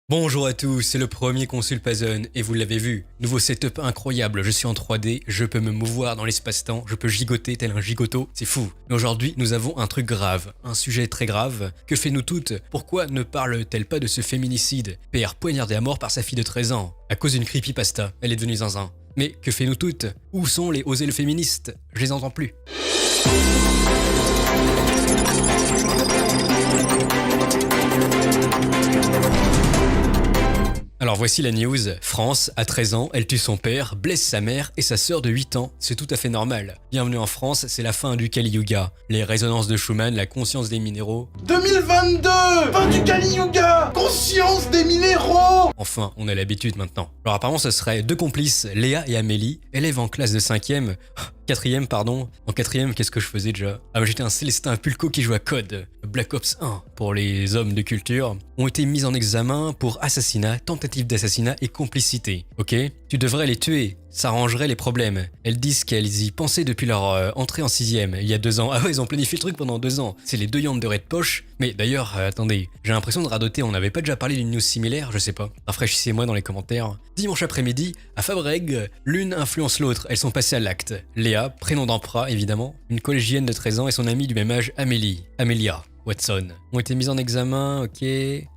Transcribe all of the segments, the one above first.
Bonjour à tous, c'est le premier Consul Puzzle et vous l'avez vu, nouveau setup incroyable, je suis en 3D, je peux me mouvoir dans l'espace-temps, je peux gigoter tel un gigoto, c'est fou. Mais aujourd'hui, nous avons un truc grave, un sujet très grave. Que fait-nous toutes? Pourquoi ne parle-t-elle pas de ce féminicide? PR poignardé à mort par sa fille de 13 ans, à cause d'une creepypasta, elle est devenue zinzin. Mais que fait-nous toutes? Où sont les osés le féministes? Je les entends plus. Alors voici la news, France, à 13 ans, elle tue son père, blesse sa mère et sa sœur de 8 ans, c'est tout à fait normal. Bienvenue en France, c'est la fin du Kali Yuga. Les résonances de Schumann, la conscience des minéraux... 2022, fin du Kali Yuga, conscience des minéraux. Enfin, on a l'habitude maintenant. Alors apparemment ce serait deux complices, Léa et Amélie, élèves en classe de 5e... 4e, pardon. En 4e, qu'est-ce que je faisais déjà? Ah bah j'étais un Célestin Pulco qui joue à Code. Black Ops 1, pour les hommes de culture, ont été mis en examen pour assassinat, tentative d'assassinat et complicité. Ok? Tu devrais les tuer, ça arrangerait les problèmes. Elles disent qu'elles y pensaient depuis leur entrée en 6e, il y a 2 ans. Ah ouais, ils ont planifié le truc pendant 2 ans. C'est les deux yantes de Red Poche. Mais d'ailleurs, attendez, j'ai l'impression de radoter, on n'avait pas déjà parlé d'une news similaire, je sais pas. Rafraîchissez-moi dans les commentaires. Dimanche après-midi, à Fabrègues, l'une influence l'autre, elles sont passées à l'acte. Léa, prénom d'emprunt évidemment, une collégienne de 13 ans et son amie du même âge, Amélia Watson, ont été mises en examen, ok.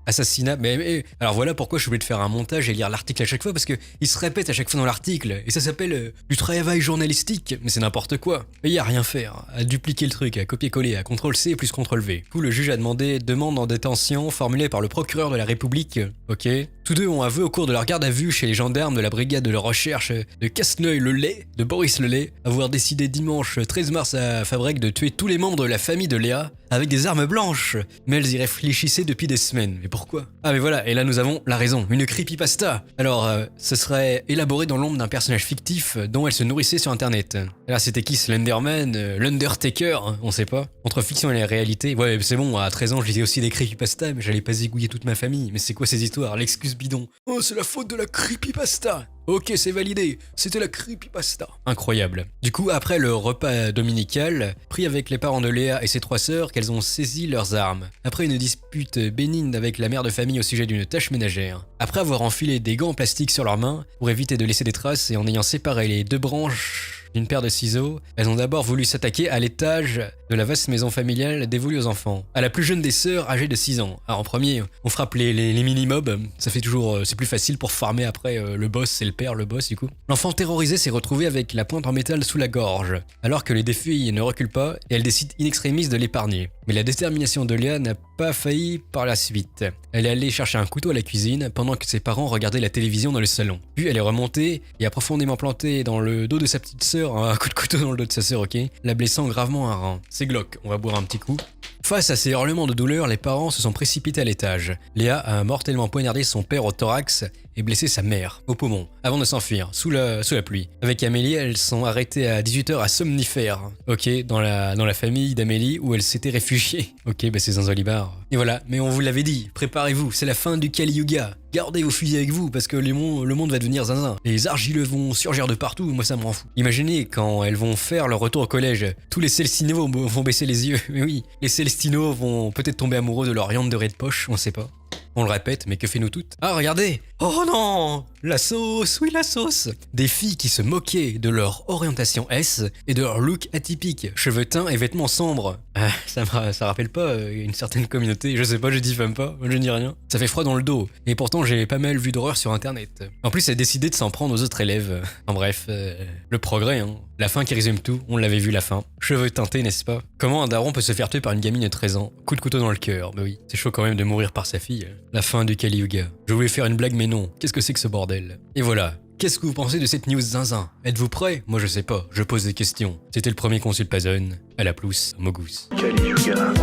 Assassinat, mais alors voilà pourquoi je suis obligé de faire un montage et lire l'article à chaque fois, parce que il se répète à chaque fois dans l'article, et ça s'appelle du travail journalistique, mais c'est n'importe quoi. Et y a rien à faire, à dupliquer le truc, à copier-coller, à CTRL-C plus CTRL-V. Du coup, le juge a demandé demande en détention formulée par le procureur de la République, ok. Tous deux ont avoué au cours de leur garde à vue chez les gendarmes de la brigade de recherche de Casseneuil-le-Lay, de Boris-le-Lay, avoir décidé dimanche 13 mars à Fabrègues de tuer tous les membres de la famille de Léa avec des armes blanches. Mais elles y réfléchissaient depuis des semaines. Mais pourquoi? Ah mais voilà, et là nous avons la raison, une creepypasta. Alors, ce serait élaboré dans l'ombre d'un personnage fictif dont elle se nourrissait sur internet. Alors c'était qui, Slenderman, l'Undertaker, on sait pas. Entre fiction et la réalité, ouais c'est bon, à 13 ans je lisais aussi des creepypastas, mais j'allais pas zigouiller toute ma famille. Mais c'est quoi ces histoires? L'excuse bidon. Oh c'est la faute de la creepypasta. Ok, c'est validé, c'était la creepypasta. Incroyable. Du coup, après le repas dominical, pris avec les parents de Léa et ses 3 sœurs, qu'elles ont saisi leurs armes. Après une dispute bénigne avec la mère de famille au sujet d'une tâche ménagère. Après avoir enfilé des gants en plastique sur leurs mains, pour éviter de laisser des traces et en ayant séparé les 2 branches d'une paire de ciseaux, elles ont d'abord voulu s'attaquer à l'étage de la vaste maison familiale dévolue aux enfants. À la plus jeune des sœurs, âgée de 6 ans. Alors en premier, on frappe les mini-mobs, ça fait toujours, c'est plus facile pour farmer après le boss, c'est le père, le boss du coup. L'enfant terrorisé s'est retrouvé avec la pointe en métal sous la gorge, alors que les deux filles ne reculent pas et elle décide in extremis de l'épargner. Mais la détermination de Léa n'a pas failli par la suite. Elle est allée chercher un couteau à la cuisine pendant que ses parents regardaient la télévision dans le salon. Puis elle est remontée et a profondément planté dans le dos de sa petite sœur un coup de couteau dans le dos de sa sœur, ok, la blessant gravement à un rein. C'est glauque, on va boire un petit coup. Face à ces hurlements de douleur, les parents se sont précipités à l'étage. Léa a mortellement poignardé son père au thorax et blessé sa mère au poumon, avant de s'enfuir, sous la pluie. Avec Amélie, elles sont arrêtées à 18h à Somnifère, ok, dans la famille d'Amélie où elle s'était réfugiée. Ok, bah c'est Zanzolibar. Et voilà, mais on vous l'avait dit, préparez-vous, c'est la fin du Kali Yuga. Gardez vos fusils avec vous parce que le monde va devenir zinzin. Les argileux vont surgir de partout, moi ça me rend fou. Imaginez quand elles vont faire leur retour au collège, tous les Célestinos vont baisser les yeux. Mais oui, les Célestinos vont peut-être tomber amoureux de leur yante de Red Poche, on sait pas. On le répète, mais que fait-nous toutes? Ah, regardez! Oh non! La sauce, oui la sauce! Des filles qui se moquaient de leur orientation S et de leur look atypique, cheveux teints et vêtements sombres. Ah, ça rappelle pas une certaine communauté, je sais pas, je diffame pas, je dis rien. Ça fait froid dans le dos, et pourtant j'ai pas mal vu d'horreur sur internet. En plus, elle a décidé de s'en prendre aux autres élèves. En bref, le progrès, hein. La fin qui résume tout, on l'avait vu la fin. Cheveux teintés, n'est-ce pas? Comment un daron peut se faire tuer par une gamine de 13 ans? Coup de couteau dans le cœur, bah oui. C'est chaud quand même de mourir par sa fille. La fin du Kali Yuga. Je voulais faire une blague mais non, qu'est-ce que c'est que ce bordel? Et voilà, qu'est-ce que vous pensez de cette news zinzin? Êtes-vous prêts? Moi je sais pas, je pose des questions. C'était le premier Consul Puzzle, à la plus, Mogus. Kali Yuga,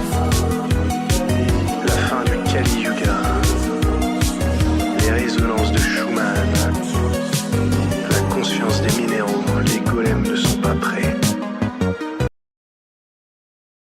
la fin du Kali Yuga.